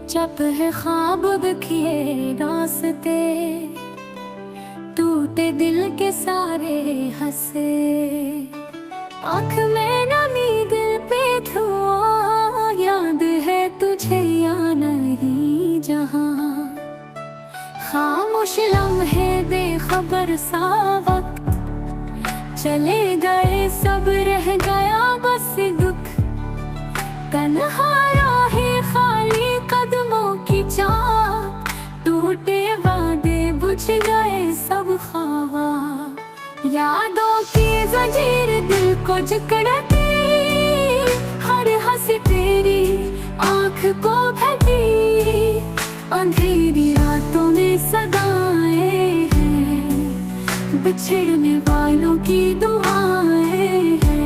जब है ख्वाब किए रास्ते, टूटे दिल के सारे हंसे। आँख में नमी दिल पे धुआं, याद है तुझे या नहीं जहाँ। खामोश लम्हे बेखबर सा वक्त, चले गए सब रह गया बस दुख। तन्हा राहें खाली कदमों की चाह, टूटे वादे बुझ गए सब ख्वाब। यादों की जंजीर दिल को जकड़ती, हर हंसी तेरी आँख को भरी। अंधेरी रातों में सदाएं हैं, बिछड़ने वालों की दुआएं हैं।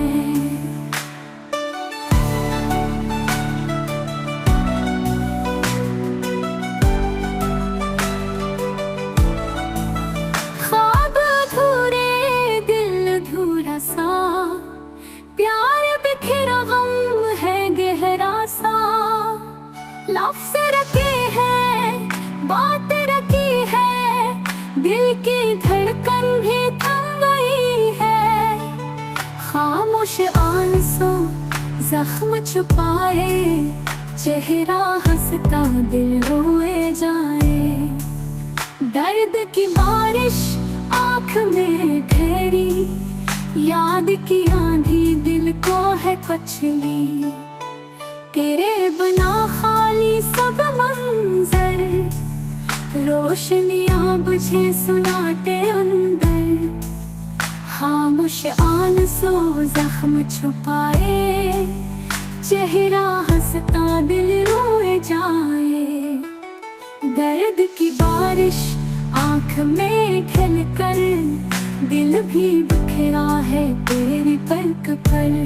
ख्वाब अधूरे दिल अधूरा सा, प्यार बिखरा गम है गहरा सा। लफ्ज़ रखे हैं बात रखी है, दिल की धड़कन भी थम गई है। खामोश आंसू जख्म छुपाए, चेहरा हंसता दिल रोए जाए। दर्द की बारिश आँख में ठहरी, याद की आंधी दिल को है कुचली। तेरे बिना खाली सब मंजर, रोशनियाँ बुझे सुनाते अंदर। खामोश आंसू जख्म छुपाए, चेहरा हंसता दिल रोए जाए। दर्द की बारिश आँख में ढल कर, दिल भी बिखरा है तेरी पलक पर।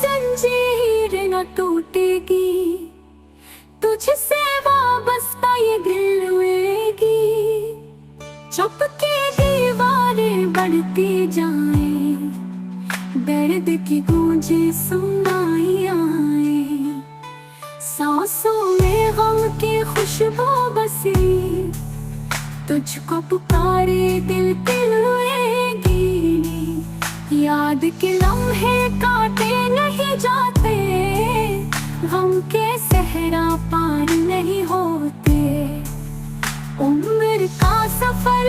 जंजीर न टूटेगी, तुझसे वाबस्ता ये दिल रोएगी। चुपके दीवारें बढ़ती जाएं, दर्द की गूंजे सुनाई आए। सांसों में गम की खुशबू बसी, तुझको पुकारे दिल दिल रोएगी। याद के लम्हे काटे नहीं जाते, गम के सहरा पार नहीं होते। उम्र का सफर